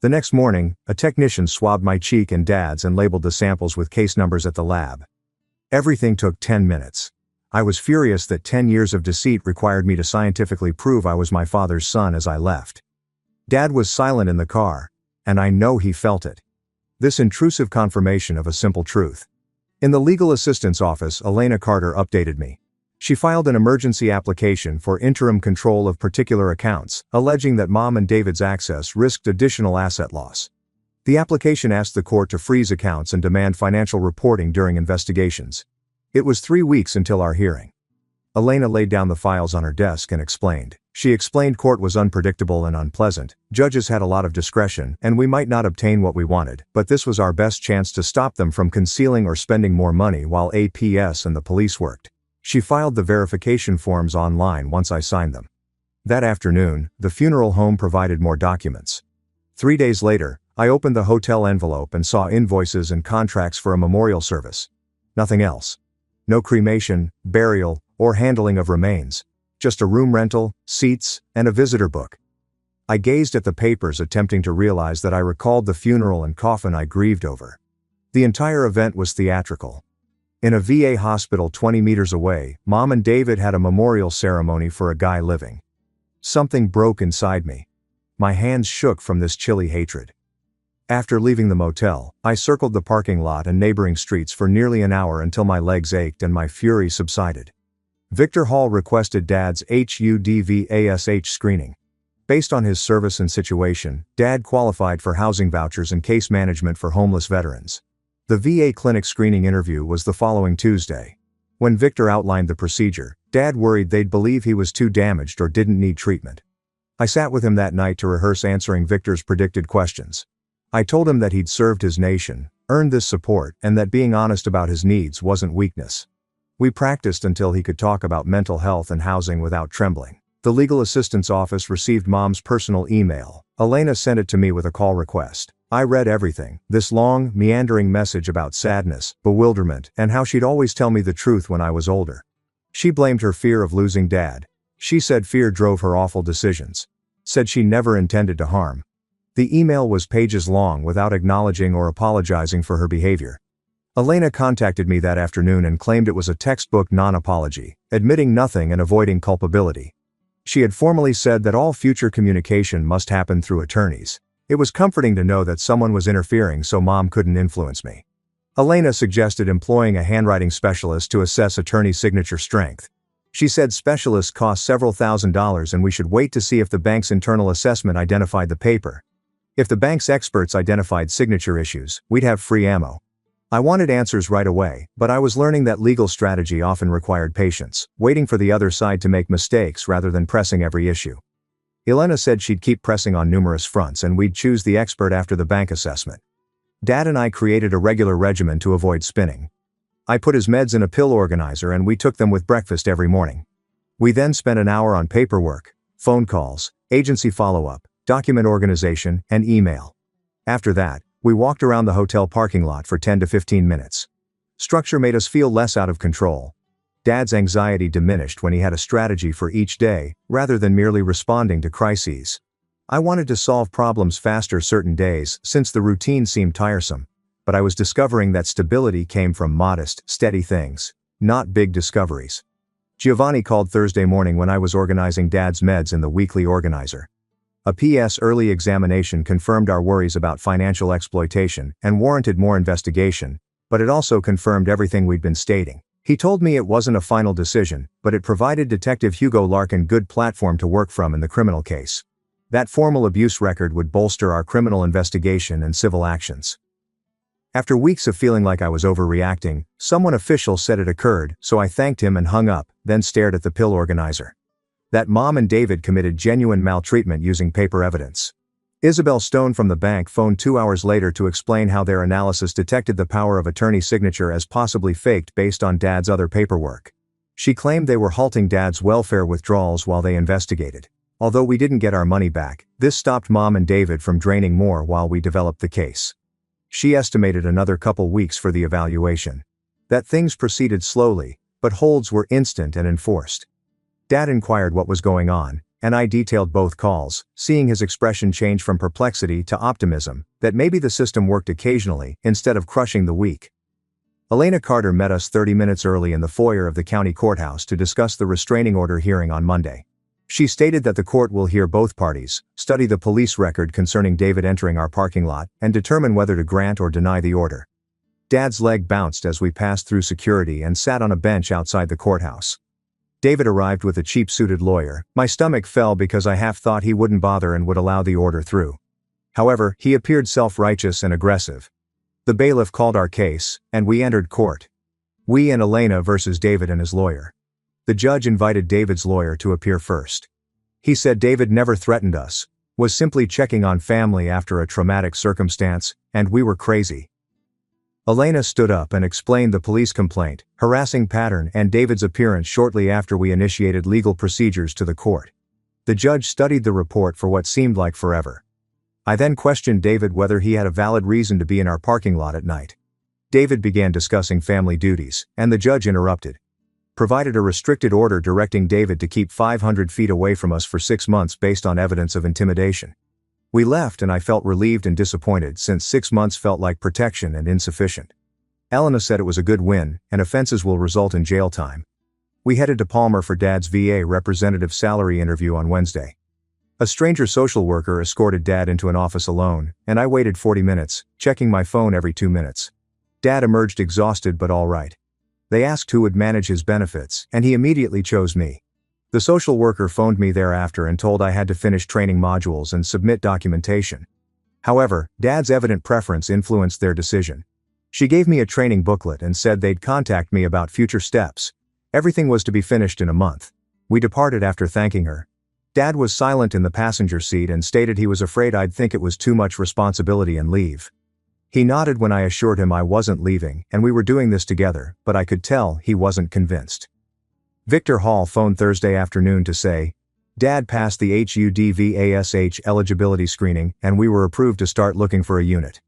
The next morning, a technician swabbed my cheek and Dad's and labeled the samples with case numbers at the lab. Everything took 10 minutes. I was furious that 10 years of deceit required me to scientifically prove I was my father's son as I left. Dad was silent in the car, and I know he felt it. This intrusive confirmation of a simple truth. In the legal assistance office, Elena Carter updated me. She filed an emergency application for interim control of particular accounts, alleging that Mom and David's access risked additional asset loss. The application asked the court to freeze accounts and demand financial reporting during investigations. It was 3 weeks until our hearing. Elena laid down the files on her desk and explained. She explained court was unpredictable and unpleasant, judges had a lot of discretion, and we might not obtain what we wanted, but this was our best chance to stop them from concealing or spending more money while APS and the police worked. She filed the verification forms online once I signed them. That afternoon, the funeral home provided more documents. 3 days later, I opened the hotel envelope and saw invoices and contracts for a memorial service. Nothing else. No cremation, burial, or handling of remains. Just a room rental, seats, and a visitor book. I gazed at the papers attempting to realize that I recalled the funeral and coffin I grieved over. The entire event was theatrical. In a VA hospital 20 meters away, Mom and David had a memorial ceremony for a guy living. Something broke inside me. My hands shook from this chilly hatred. After leaving the motel, I circled the parking lot and neighboring streets for nearly an hour until my legs ached and my fury subsided. Victor Hall requested Dad's HUDVASH screening. Based on his service and situation, Dad qualified for housing vouchers and case management for homeless veterans. The VA clinic screening interview was the following Tuesday. When Victor outlined the procedure, Dad worried they'd believe he was too damaged or didn't need treatment. I sat with him that night to rehearse answering Victor's predicted questions. I told him that he'd served his nation, earned this support, and that being honest about his needs wasn't weakness. We practiced until he could talk about mental health and housing without trembling. The legal assistance office received Mom's personal email. Elena sent it to me with a call request. I read everything, this long, meandering message about sadness, bewilderment, and how she'd always tell me the truth when I was older. She blamed her fear of losing Dad. She said fear drove her awful decisions. Said she never intended to harm. The email was pages long without acknowledging or apologizing for her behavior. Elena contacted me that afternoon and claimed it was a textbook non-apology, admitting nothing and avoiding culpability. She had formally said that all future communication must happen through attorneys. It was comforting to know that someone was interfering so Mom couldn't influence me. Elena suggested employing a handwriting specialist to assess attorney signature strength. She said specialists cost several $1,000s and we should wait to see if the bank's internal assessment identified the paper. If the bank's experts identified signature issues, we'd have free ammo. I wanted answers right away, but I was learning that legal strategy often required patience, waiting for the other side to make mistakes rather than pressing every issue. Elena said she'd keep pressing on numerous fronts and we'd choose the expert after the bank assessment. Dad and I created a regular regimen to avoid spinning. I put his meds in a pill organizer and we took them with breakfast every morning. We then spent an hour on paperwork, phone calls, agency follow-up, document organization, and email. After that, we walked around the hotel parking lot for 10 to 15 minutes. Structure made us feel less out of control. Dad's anxiety diminished when he had a strategy for each day, rather than merely responding to crises. I wanted to solve problems faster certain days since the routine seemed tiresome, but I was discovering that stability came from modest, steady things, not big discoveries. Giovanni called Thursday morning when I was organizing Dad's meds in the weekly organizer. A PS early examination confirmed our worries about financial exploitation and warranted more investigation, but it also confirmed everything we'd been stating. He told me it wasn't a final decision, but it provided Detective Hugo Larkin good platform to work from in the criminal case. That formal abuse record would bolster our criminal investigation and civil actions. After weeks of feeling like I was overreacting, someone official said it occurred, so I thanked him and hung up, then stared at the pill organizer. That Mom and David committed genuine maltreatment using paper evidence. Isabel Stone from the bank phoned 2 hours later to explain how their analysis detected the power of attorney signature as possibly faked based on Dad's other paperwork. She claimed they were halting Dad's welfare withdrawals while they investigated. Although we didn't get our money back, this stopped Mom and David from draining more while we developed the case. She estimated another couple weeks for the evaluation. That things proceeded slowly, but holds were instant and enforced. Dad inquired what was going on, and I detailed both calls, seeing his expression change from perplexity to optimism, that maybe the system worked occasionally, instead of crushing the weak. Elena Carter met us 30 minutes early in the foyer of the county courthouse to discuss the restraining order hearing on Monday. She stated that the court will hear both parties, study the police record concerning David entering our parking lot, and determine whether to grant or deny the order. Dad's leg bounced as we passed through security and sat on a bench outside the courthouse. David arrived with a cheap-suited lawyer. My stomach fell because I half thought he wouldn't bother and would allow the order through. However, he appeared self-righteous and aggressive. The bailiff called our case, and we entered court. We and Elena versus David and his lawyer. The judge invited David's lawyer to appear first. He said David never threatened us, was simply checking on family after a traumatic circumstance, and we were crazy. Elena stood up and explained the police complaint, harassing pattern, and David's appearance shortly after we initiated legal procedures to the court. The judge studied the report for what seemed like forever. I then questioned David whether he had a valid reason to be in our parking lot at night. David began discussing family duties, and the judge interrupted. Provided a restricted order directing David to keep 500 feet away from us for 6 months based on evidence of intimidation. We left and I felt relieved and disappointed since 6 months felt like protection and insufficient. Elena said it was a good win, and offenses will result in jail time. We headed to Palmer for Dad's VA representative salary interview on Wednesday. A stranger social worker escorted Dad into an office alone, and I waited 40 minutes, checking my phone every 2 minutes. Dad emerged exhausted but all right. They asked who would manage his benefits, and he immediately chose me. The social worker phoned me thereafter and told I had to finish training modules and submit documentation. However, Dad's evident preference influenced their decision. She gave me a training booklet and said they'd contact me about future steps. Everything was to be finished in a month. We departed after thanking her. Dad was silent in the passenger seat and stated he was afraid I'd think it was too much responsibility and leave. He nodded when I assured him I wasn't leaving and we were doing this together, but I could tell he wasn't convinced. Victor Hall phoned Thursday afternoon to say, Dad passed the HUDVASH eligibility screening and we were approved to start looking for a unit.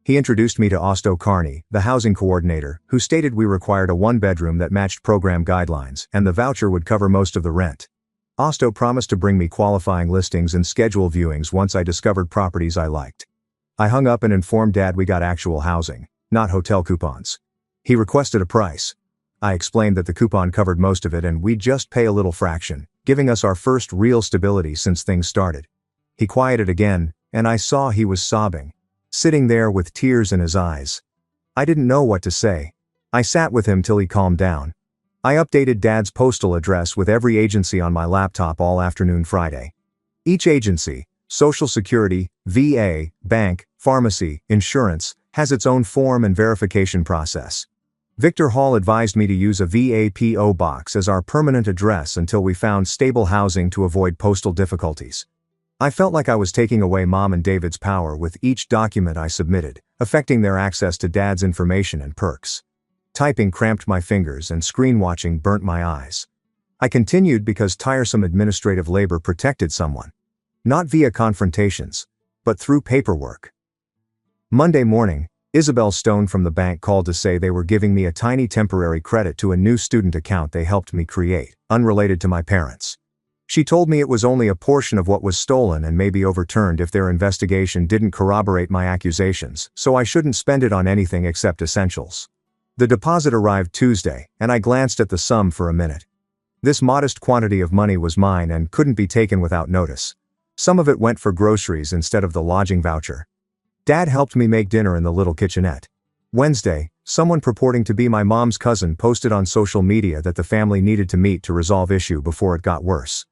He introduced me to Osto Carney, the housing coordinator, who stated we required a 1-bedroom that matched program guidelines and the voucher would cover most of the rent. Osto promised to bring me qualifying listings and schedule viewings once I discovered properties I liked. I hung up and informed Dad we got actual housing, not hotel coupons. He requested a price. I explained that the coupon covered most of it and we'd just pay a little fraction, giving us our first real stability since things started. He quieted again, and I saw he was sobbing, sitting there with tears in his eyes. I didn't know what to say. I sat with him till he calmed down. I updated Dad's postal address with every agency on my laptop all afternoon Friday. Each agency, Social Security, VA, bank, pharmacy, insurance, has its own form and verification process. Victor Hall advised me to use a VA PO box as our permanent address until we found stable housing to avoid postal difficulties. I felt like I was taking away Mom and David's power with each document I submitted, affecting their access to Dad's information and perks. Typing cramped my fingers and screen watching burnt my eyes. I continued because tiresome administrative labor protected someone. Not via confrontations, but through paperwork. Monday morning, Isabel Stone from the bank called to say they were giving me a tiny temporary credit to a new student account they helped me create, unrelated to my parents. She told me it was only a portion of what was stolen and may be overturned if their investigation didn't corroborate my accusations, so I shouldn't spend it on anything except essentials. The deposit arrived Tuesday, and I glanced at the sum for a minute. This modest quantity of money was mine and couldn't be taken without notice. Some of it went for groceries instead of the lodging voucher. Dad helped me make dinner in the little kitchenette. Wednesday, someone purporting to be my mom's cousin posted on social media that the family needed to meet to resolve issue before it got worse.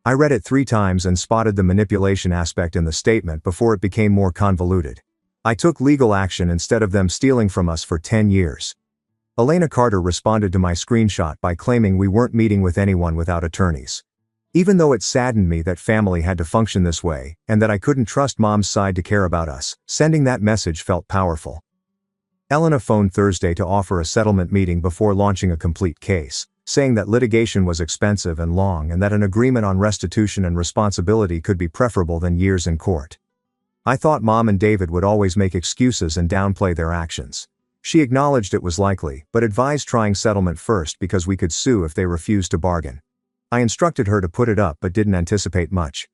I read it 3 times and spotted the manipulation aspect in the statement before it became more convoluted. I took legal action instead of them stealing from us for 10 years. Elena Carter responded to my screenshot by claiming we weren't meeting with anyone without attorneys. Even though it saddened me that family had to function this way, and that I couldn't trust Mom's side to care about us, sending that message felt powerful. Elena phoned Thursday to offer a settlement meeting before launching a complete case, saying that litigation was expensive and long and that an agreement on restitution and responsibility could be preferable than years in court. I thought Mom and David would always make excuses and downplay their actions. She acknowledged it was likely, but advised trying settlement first because we could sue if they refused to bargain. I instructed her to put it up but didn't anticipate much.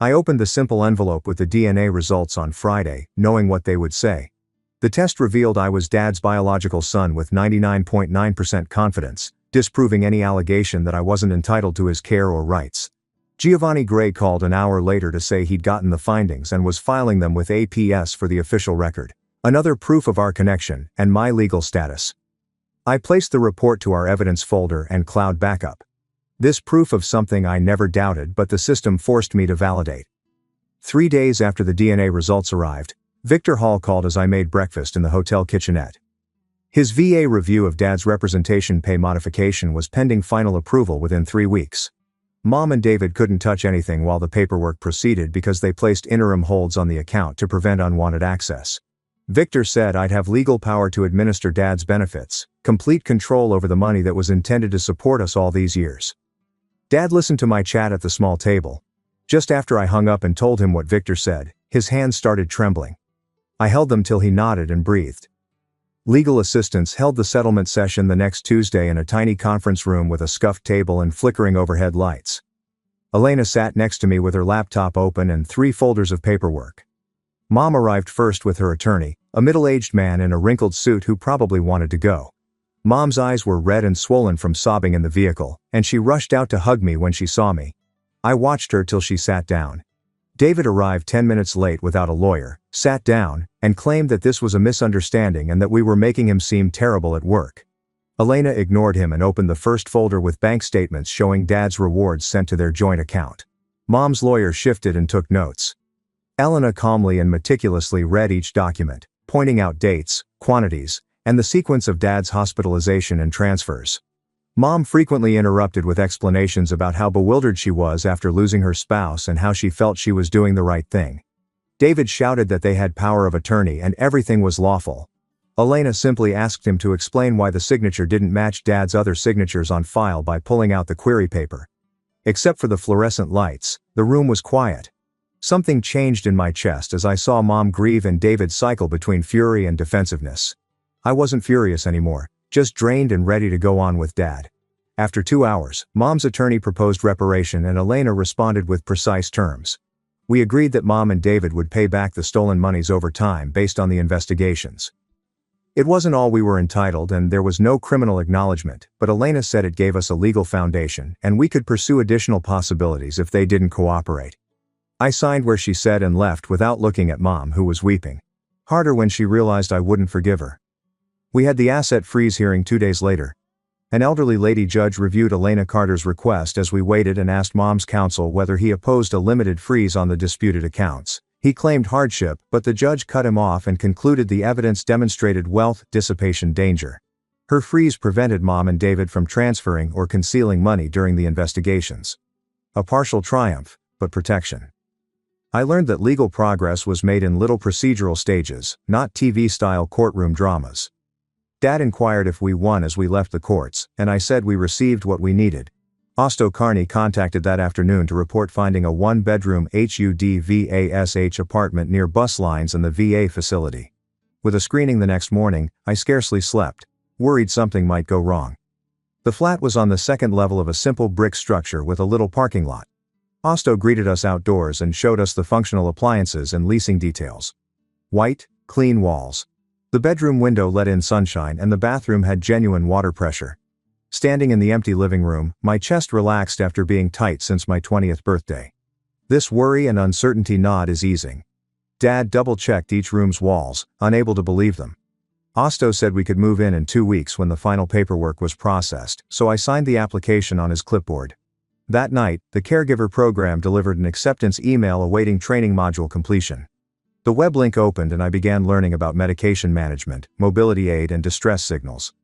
I opened the simple envelope with the DNA results on Friday, knowing what they would say. The test revealed I was Dad's biological son with 99.9% confidence, disproving any allegation that I wasn't entitled to his care or rights. Giovanni Gray called an hour later to say he'd gotten the findings and was filing them with APS for the official record. Another proof of our connection and my legal status. I placed the report to our evidence folder and cloud backup. This proof of something I never doubted but the system forced me to validate. 3 days after the DNA results arrived, Victor Hall called as I made breakfast in the hotel kitchenette. His VA review of Dad's representation pay modification was pending final approval within 3 weeks. Mom and David couldn't touch anything while the paperwork proceeded because they placed interim holds on the account to prevent unwanted access. Victor said I'd have legal power to administer Dad's benefits, complete control over the money that was intended to support us all these years. Dad listened to my chat at the small table. Just after I hung up and told him what Victor said, his hands started trembling. I held them till he nodded and breathed. Legal assistants held the settlement session the next Tuesday in a tiny conference room with a scuffed table and flickering overhead lights. Elena sat next to me with her laptop open and 3 folders of paperwork. Mom arrived first with her attorney, a middle-aged man in a wrinkled suit who probably wanted to go. Mom's eyes were red and swollen from sobbing in the vehicle, and she rushed out to hug me when she saw me. I watched her till she sat down. David arrived 10 minutes late without a lawyer, sat down, and claimed that this was a misunderstanding and that we were making him seem terrible at work. Elena ignored him and opened the first folder with bank statements showing Dad's rewards sent to their joint account. Mom's lawyer shifted and took notes. Elena calmly and meticulously read each document, pointing out dates, quantities, and the sequence of Dad's hospitalization and transfers. Mom frequently interrupted with explanations about how bewildered she was after losing her spouse and how she felt she was doing the right thing. David shouted that they had power of attorney and everything was lawful. Elena simply asked him to explain why the signature didn't match Dad's other signatures on file by pulling out the query paper. Except for the fluorescent lights, the room was quiet. Something changed in my chest as I saw Mom grieve and David cycle between fury and defensiveness. I wasn't furious anymore, just drained and ready to go on with Dad. After 2 hours, Mom's attorney proposed reparation and Elena responded with precise terms. We agreed that Mom and David would pay back the stolen monies over time based on the investigations. It wasn't all we were entitled and there was no criminal acknowledgement, but Elena said it gave us a legal foundation and we could pursue additional possibilities if they didn't cooperate. I signed where she said and left without looking at Mom, who was weeping harder when she realized I wouldn't forgive her. We had the asset freeze hearing 2 days later. An elderly lady judge reviewed Elena Carter's request as we waited and asked Mom's counsel whether he opposed a limited freeze on the disputed accounts. He claimed hardship, but the judge cut him off and concluded the evidence demonstrated wealth dissipation danger. Her freeze prevented Mom and David from transferring or concealing money during the investigations. A partial triumph, but protection. I learned that legal progress was made in little procedural stages, not TV-style courtroom dramas. Dad inquired if we won as we left the courts, and I said we received what we needed. Osto Carney contacted that afternoon to report finding a one-bedroom HUD-VASH apartment near bus lines and the VA facility. With a screening the next morning, I scarcely slept, worried something might go wrong. The flat was on the second level of a simple brick structure with a little parking lot. Osto greeted us outdoors and showed us the functional appliances and leasing details. White, clean walls. The bedroom window let in sunshine and the bathroom had genuine water pressure. Standing in the empty living room, my chest relaxed after being tight since my 20th birthday. This worry and uncertainty nod is easing. Dad double-checked each room's walls, unable to believe them. Osto said we could move in 2 weeks when the final paperwork was processed, so I signed the application on his clipboard. That night, the caregiver program delivered an acceptance email awaiting training module completion. The web link opened and I began learning about medication management, mobility aid and distress signals.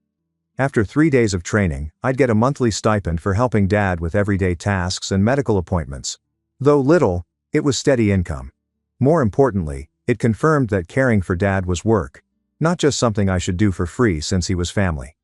After 3 days of training, I'd get a monthly stipend for helping Dad with everyday tasks and medical appointments. Though little, it was steady income. More importantly, it confirmed that caring for Dad was work, not just something I should do for free since he was family.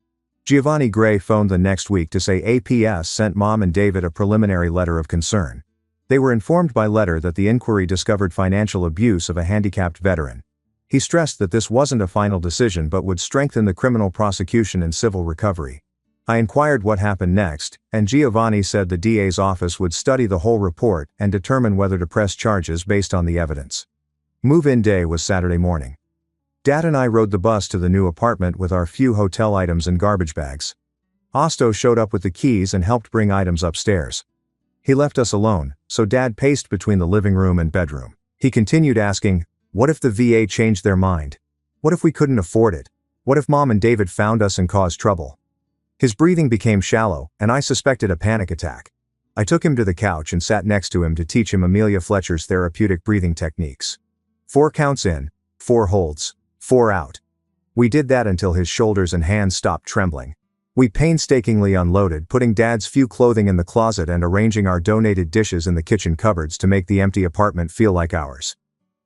Giovanni Gray phoned the next week to say APS sent Mom and David a preliminary letter of concern. They were informed by letter that the inquiry discovered financial abuse of a handicapped veteran. He stressed that this wasn't a final decision but would strengthen the criminal prosecution and civil recovery. I inquired what happened next, and Giovanni said the DA's office would study the whole report and determine whether to press charges based on the evidence. Move-in day was Saturday morning. Dad and I rode the bus to the new apartment with our few hotel items and garbage bags. Osto showed up with the keys and helped bring items upstairs. He left us alone, so Dad paced between the living room and bedroom. He continued asking, what if the VA changed their mind? What if we couldn't afford it? What if Mom and David found us and caused trouble? His breathing became shallow, and I suspected a panic attack. I took him to the couch and sat next to him to teach him Amelia Fletcher's therapeutic breathing techniques. 4 counts in, 4 holds, 4 out. We did that until his shoulders and hands stopped trembling. We painstakingly unloaded, putting Dad's few clothing in the closet and arranging our donated dishes in the kitchen cupboards to make the empty apartment feel like ours.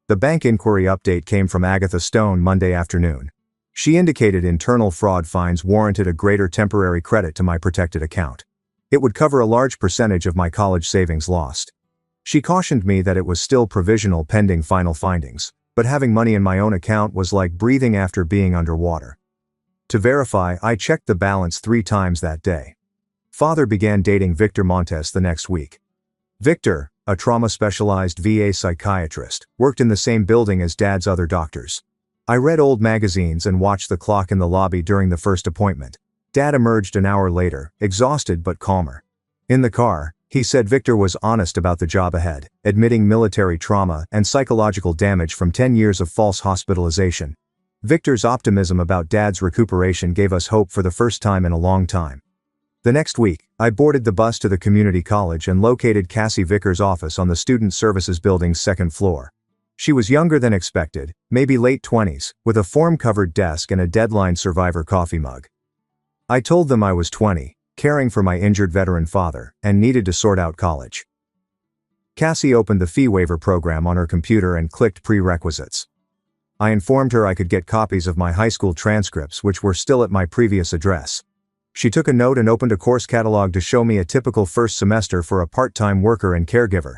The bank inquiry update came from Agatha Stone Monday afternoon. She indicated internal fraud fines warranted a greater temporary credit to my protected account. It would cover a large percentage of my college savings lost. She cautioned me that it was still provisional pending final findings, but having money in my own account was like breathing after being underwater. To verify, I checked the balance 3 times that day. Father began dating Victor Montes the next week. Victor, a trauma-specialized VA psychiatrist, worked in the same building as Dad's other doctors. I read old magazines and watched the clock in the lobby during the first appointment. Dad emerged an hour later, exhausted but calmer. In the car, he said Victor was honest about the job ahead, admitting military trauma and psychological damage from 10 years of false hospitalization. Victor's optimism about Dad's recuperation gave us hope for the first time in a long time. The next week, I boarded the bus to the community college and located Cassie Vickers' office on the Student Services Building's 2nd floor. She was younger than expected, maybe late 20s, with a form-covered desk and a Deadline Survivor coffee mug. I told them I was 20, caring for my injured veteran father, and needed to sort out college. Cassie opened the fee waiver program on her computer and clicked prerequisites. I informed her I could get copies of my high school transcripts which were still at my previous address. She took a note and opened a course catalog to show me a typical first semester for a part-time worker and caregiver.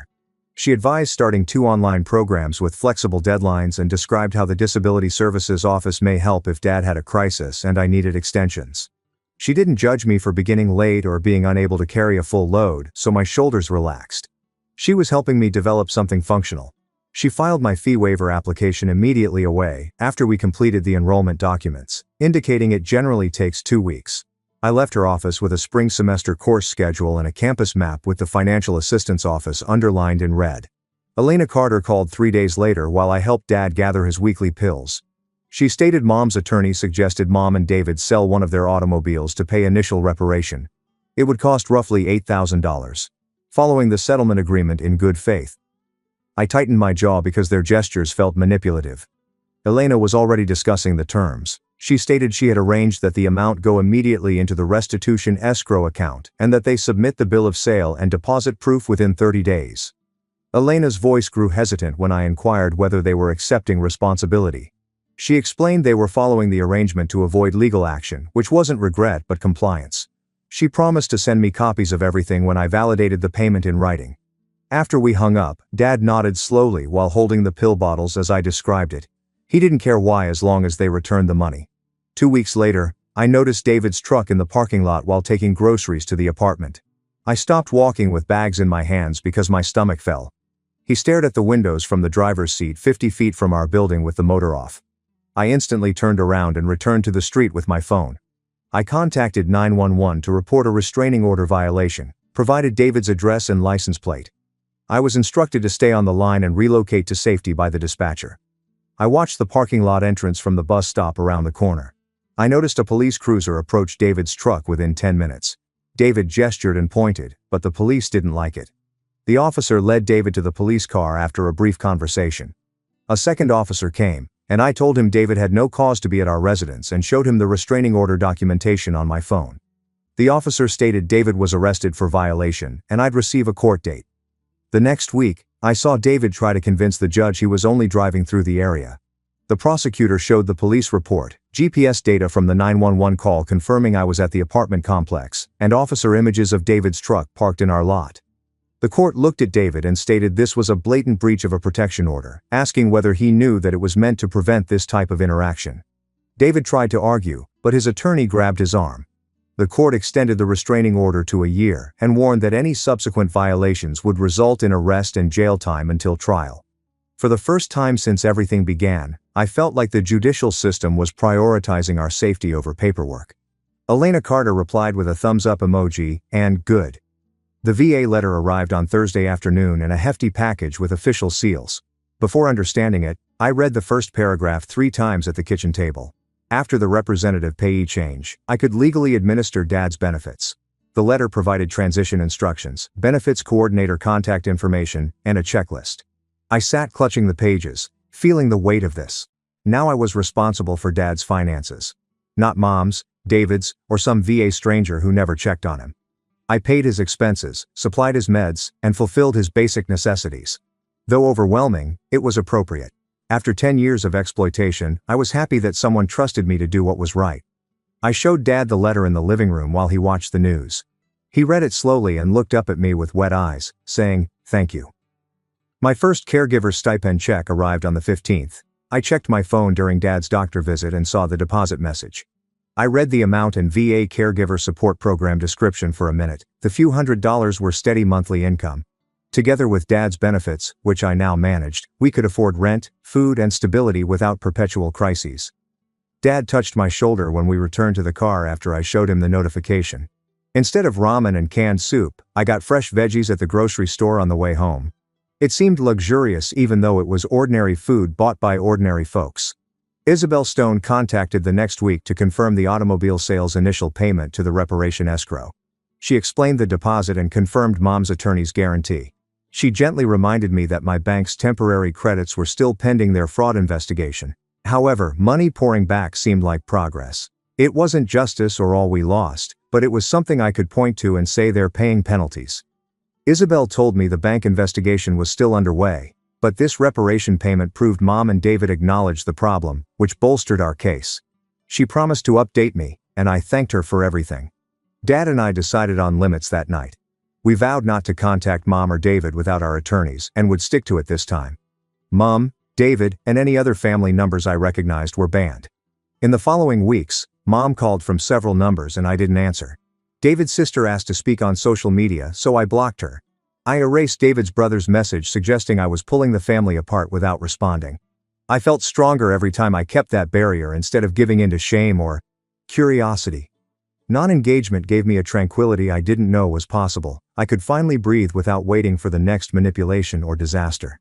She advised starting 2 online programs with flexible deadlines and described how the Disability Services Office may help if Dad had a crisis and I needed extensions. She didn't judge me for beginning late or being unable to carry a full load, so my shoulders relaxed. She was helping me develop something functional. She filed my fee waiver application immediately away after we completed the enrollment documents, indicating it generally takes 2 weeks. I left her office with a spring semester course schedule and a campus map with the financial assistance office underlined in red. Elena Carter called 3 days later while I helped Dad gather his weekly pills. She stated Mom's attorney suggested Mom and David sell one of their automobiles to pay initial reparation. It would cost roughly $8,000. Following the settlement agreement in good faith. I tightened my jaw because their gestures felt manipulative. Elena was already discussing the terms. She stated she had arranged that the amount go immediately into the restitution escrow account and that they submit the bill of sale and deposit proof within 30 days. Elena's voice grew hesitant when I inquired whether they were accepting responsibility. She explained they were following the arrangement to avoid legal action, which wasn't regret but compliance. She promised to send me copies of everything when I validated the payment in writing. After we hung up, Dad nodded slowly while holding the pill bottles as I described it. He didn't care why as long as they returned the money. 2 weeks later, I noticed David's truck in the parking lot while taking groceries to the apartment. I stopped walking with bags in my hands because my stomach fell. He stared at the windows from the driver's seat 50 feet from our building with the motor off. I instantly turned around and returned to the street with my phone. I contacted 911 to report a restraining order violation, provided David's address and license plate. I was instructed to stay on the line and relocate to safety by the dispatcher. I watched the parking lot entrance from the bus stop around the corner. I noticed a police cruiser approach David's truck within 10 minutes. David gestured and pointed, but the police didn't like it. The officer led David to the police car after a brief conversation. A second officer came, and I told him David had no cause to be at our residence and showed him the restraining order documentation on my phone. The officer stated David was arrested for violation and I'd receive a court date. The next week, I saw David try to convince the judge he was only driving through the area. The prosecutor showed the police report, GPS data from the 911 call confirming I was at the apartment complex, and officer images of David's truck parked in our lot. The court looked at David and stated this was a blatant breach of a protection order, asking whether he knew that it was meant to prevent this type of interaction. David tried to argue, but his attorney grabbed his arm. The court extended the restraining order to a year and warned that any subsequent violations would result in arrest and jail time until trial. For the first time since everything began, I felt like the judicial system was prioritizing our safety over paperwork. Elena Carter replied with a thumbs up emoji and good. The VA letter arrived on Thursday afternoon in a hefty package with official seals. Before understanding it, I read the first paragraph 3 times at the kitchen table. After the representative payee change, I could legally administer Dad's benefits. The letter provided transition instructions, benefits coordinator contact information, and a checklist. I sat clutching the pages, feeling the weight of this. Now I was responsible for Dad's finances. Not Mom's, David's, or some VA stranger who never checked on him. I paid his expenses, supplied his meds, and fulfilled his basic necessities. Though overwhelming, it was appropriate. After 10 years of exploitation, I was happy that someone trusted me to do what was right. I showed Dad the letter in the living room while he watched the news. He read it slowly and looked up at me with wet eyes, saying, "Thank you." My first caregiver stipend check arrived on the 15th. I checked my phone during Dad's doctor visit and saw the deposit message. I read the amount and VA Caregiver Support Program description for a minute. The few $100s were steady monthly income. Together with Dad's benefits, which I now managed, we could afford rent, food, and stability without perpetual crises. Dad touched my shoulder when we returned to the car after I showed him the notification. Instead of ramen and canned soup, I got fresh veggies at the grocery store on the way home. It seemed luxurious even though it was ordinary food bought by ordinary folks. Isabel Stone contacted the next week to confirm the automobile sale's initial payment to the reparation escrow. She explained the deposit and confirmed Mom's attorney's guarantee. She gently reminded me that my bank's temporary credits were still pending their fraud investigation. However, money pouring back seemed like progress. It wasn't justice or all we lost, but it was something I could point to and say they're paying penalties. Isabel told me the bank investigation was still underway, but this reparation payment proved Mom and David acknowledged the problem, which bolstered our case. She promised to update me, and I thanked her for everything. Dad and I decided on limits that night. We vowed not to contact Mom or David without our attorneys and would stick to it this time. Mom, David, and any other family numbers I recognized were banned. In the following weeks, Mom called from several numbers and I didn't answer. David's sister asked to speak on social media, so I blocked her. I erased David's brother's message suggesting I was pulling the family apart without responding. I felt stronger every time I kept that barrier instead of giving in to shame or curiosity. Non-engagement gave me a tranquility I didn't know was possible. I could finally breathe without waiting for the next manipulation or disaster.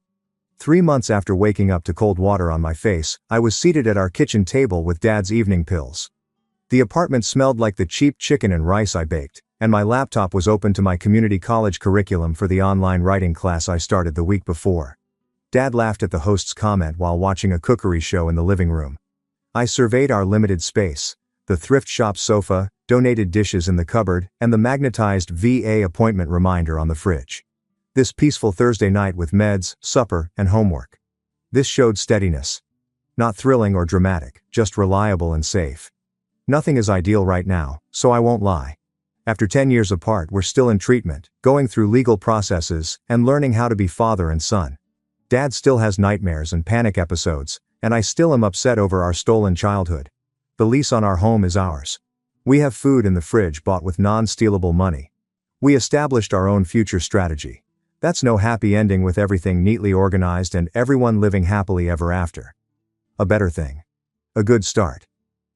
3 months after waking up to cold water on my face, I was seated at our kitchen table with Dad's evening pills. The apartment smelled like the cheap chicken and rice I baked, and my laptop was open to my community college curriculum for the online writing class I started the week before. Dad laughed at the host's comment while watching a cookery show in the living room. I surveyed our limited space, the thrift shop sofa, donated dishes in the cupboard, and the magnetized VA appointment reminder on the fridge. This peaceful Thursday night with meds, supper, and homework. This showed steadiness. Not thrilling or dramatic, just reliable and safe. Nothing is ideal right now, so I won't lie. After 10 years apart, we're still in treatment, going through legal processes, and learning how to be father and son. Dad still has nightmares and panic episodes, and I still am upset over our stolen childhood. The lease on our home is ours. We have food in the fridge bought with non-stealable money. We established our own future strategy. That's no happy ending with everything neatly organized and everyone living happily ever after. A better thing. A good start.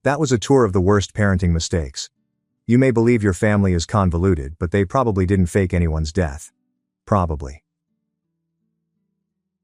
That was a tour of the worst parenting mistakes. You may believe your family is convoluted, but they probably didn't fake anyone's death. Probably.